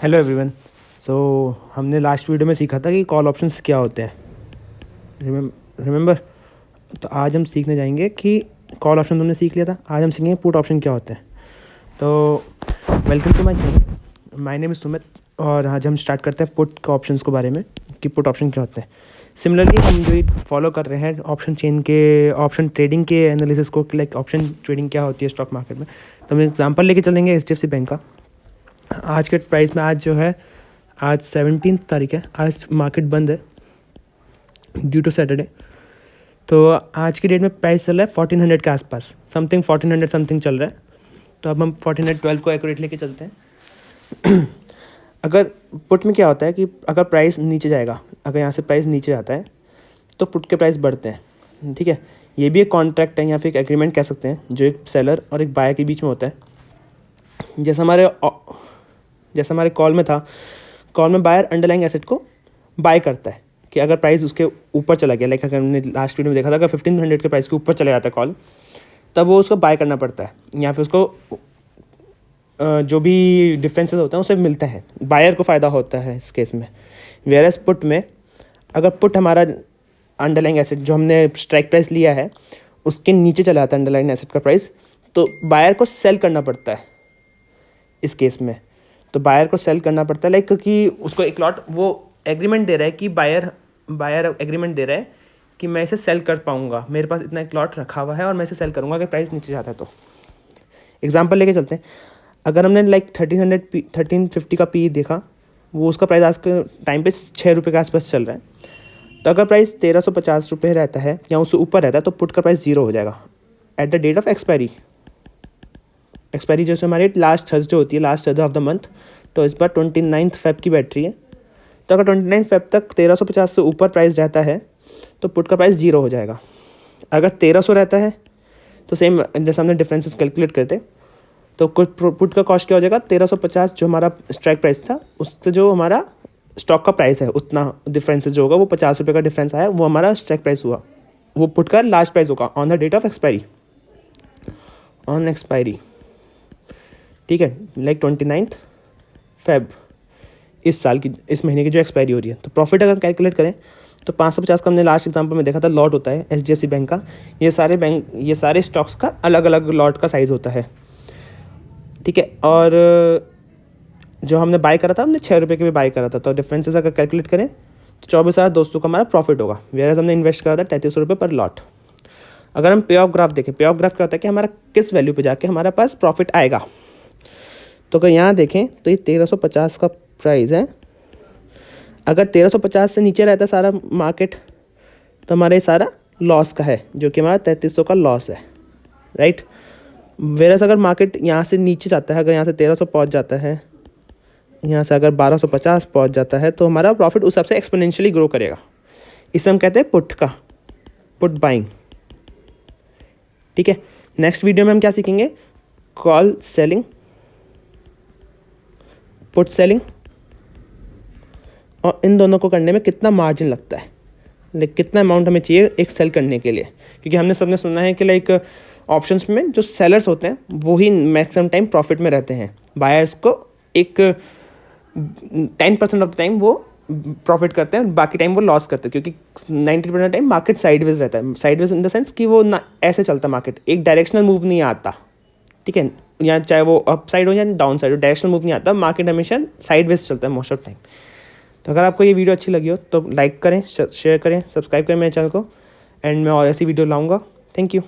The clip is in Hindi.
Hello everyone. सो हमने लास्ट वीडियो में सीखा था कि कॉल ऑप्शंस क्या होते हैं। रिमेंबर। तो आज हम सीखने जाएंगे कि कॉल ऑप्शन तुमने सीख लिया था, आज हम सीखेंगे पुट ऑप्शन क्या होते हैं। तो welcome to my channel, my name is Sumit. और आज हम स्टार्ट करते हैं पुट के ऑप्शंस के बारे में कि पुट ऑप्शन क्या होते हैं। सिमिलरली हम जो फॉलो कर रहे हैं ऑप्शन चेन के, ऑप्शन ट्रेडिंग के एनालिसिस को, लाइक ऑप्शन ट्रेडिंग क्या होती है स्टॉक मार्केट में। तो हम एग्जांपल लेके चलेंगे HDFC बैंक का। आज के प्राइस में, आज जो है, आज 17 तारीख है, आज मार्केट बंद है ड्यू टू सैटरडे। तो आज की डेट में प्राइस चल रहा है 1400 के आसपास, समथिंग 1400 समथिंग चल रहा है। तो अब हम 1412 को एक्यूरेट लेके चलते हैं। अगर पुट में क्या होता है कि अगर प्राइस नीचे जाएगा, अगर यहाँ से प्राइस नीचे जाता है तो पुट के प्राइस बढ़ते हैं। ठीक है, ये भी एक कॉन्ट्रैक्ट है या फिर एक एग्रीमेंट कह सकते हैं जो एक सेलर और एक बायर के बीच में होता है। जैसे हमारे कॉल में था, कॉल में बायर अंडरलाइंग एसेट को बाय करता है कि अगर प्राइस उसके ऊपर चला गया, लाइक अगर हमने लास्ट वीडियो में देखा था, अगर 1500 के प्राइस के ऊपर चला जाता है कॉल, तब वो उसको बाय करना पड़ता है या फिर उसको जो भी डिफरेंसेस होते हैं उसे मिलता है, बायर को फ़ायदा होता है इस केस में। वेयरएस पुट में, अगर पुट हमारा अंडरलाइंग एसेट जो हमने स्ट्राइक प्राइस लिया है उसके नीचे चला जाता है अंडरलाइंग एसेट का प्राइस, तो बायर को सेल करना पड़ता है इस केस में। तो बायर को सेल करना पड़ता है, लाइक क्योंकि उसको एक लॉट वो एग्रीमेंट दे रहा है कि बायर एग्रीमेंट दे रहा है कि मैं इसे सेल कर पाऊंगा, मेरे पास इतना एक लॉट रखा हुआ है और मैं इसे सेल करूंगा अगर प्राइस नीचे जाता है। तो एग्जांपल लेके चलते हैं। अगर हमने लाइक 1350 का पी देखा, वो उसका प्राइस आज के टाइम पे 6 रुपये के आसपास चल रहा है। तो अगर प्राइस 1350 रुपये रहता है या उससे ऊपर रहता है तो पुट का प्राइस 0 हो जाएगा at the date of expiry. Expiry जैसे हमारी लास्ट थर्सडे होती है, last Thursday of the month. तो इस बार 29 फेब की बैटरी है। तो अगर 29 फेब तक 1350 से ऊपर प्राइस रहता है तो पुट का प्राइस 0 हो जाएगा। अगर 1300 रहता है तो सेम जैसे हमने डिफरेंसेस कैलकुलेट करते, तो पुट का कॉस्ट क्या हो जाएगा, 1350 जो हमारा स्ट्राइक प्राइस था उससे जो हमारा स्टॉक का प्राइस है उतना डिफरेंसेस जो होगा, वो 50 रुपये का डिफरेंस आया, वो हमारा स्ट्राइक प्राइस हुआ, वो पुट का लास्ट प्राइस होगा on the date of expiry, on expiry. ठीक है, लाइक 29 फेब इस साल की, इस महीने की जो एक्सपायरी हो रही है। तो प्रॉफिट अगर कैलकुलेट करें तो 550 का हमने लास्ट एग्जांपल में देखा था लॉट होता है HDFC बैंक का। ये सारे स्टॉक्स का अलग अलग लॉट का साइज़ होता है। ठीक है, और जो हमने बाय करा था, हमने 6 रुपये के भी बाय करा था। तो डिफरेंसेस अगर कैलकुलेट करें तो 24,200 का हमारा प्रॉफिट होगा, वेयर हमने इन्वेस्ट करा था 3300 रुपये पर लॉट। अगर हम पे ऑफ ग्राफ देखें, पे ऑफ ग्राफ क्या होता है कि हमारा किस वैल्यू पे जाके हमारे पास प्रॉफिट आएगा। तो अगर यहाँ देखें तो ये 1350 का प्राइस है। अगर 1350 से नीचे रहता है सारा मार्केट तो हमारा ये सारा लॉस का है, जो कि हमारा 3300 का लॉस है, राइट। वेरस अगर मार्केट यहाँ से नीचे जाता है, अगर यहाँ से 1300 पहुँच जाता है, यहाँ से अगर 1250 पहुँच जाता है, तो हमारा प्रॉफिट उस हिसाब से एक्सपोनेंशियली ग्रो करेगा। इसे हम कहते हैं पुट बाइंग। ठीक है, नेक्स्ट वीडियो में हम क्या सीखेंगे, कॉल सेलिंग, पुट सेलिंग, और इन दोनों को करने में कितना मार्जिन लगता है, लाइक कितना अमाउंट हमें चाहिए एक सेल करने के लिए। क्योंकि हमने सबने सुना है कि लाइक ऑप्शंस में जो सेलर्स होते हैं वो ही मैक्सिमम टाइम प्रॉफिट में रहते हैं, बायर्स को एक 10% ऑफ द टाइम वो प्रॉफिट करते हैं, बाकी टाइम वो लॉस करते हैं, क्योंकि 90% टाइम मार्केट साइडवेज रहता है। साइडवेज इन द सेंस कि वो ना ऐसे चलता मार्केट, एक डायरेक्शनल मूव नहीं आता। ठीक है, या चाहे वो अप साइड हो या डाउन साइड हो, डायरेक्शनल मूव नहीं आता, मार्केट हमेशा साइडवेज चलता है मोस्ट ऑफ टाइम। तो अगर आपको ये वीडियो अच्छी लगी हो तो लाइक करें, शेयर करें, सब्सक्राइब करें मेरे चैनल को, एंड मैं और ऐसी वीडियो लाऊंगा। Thank you.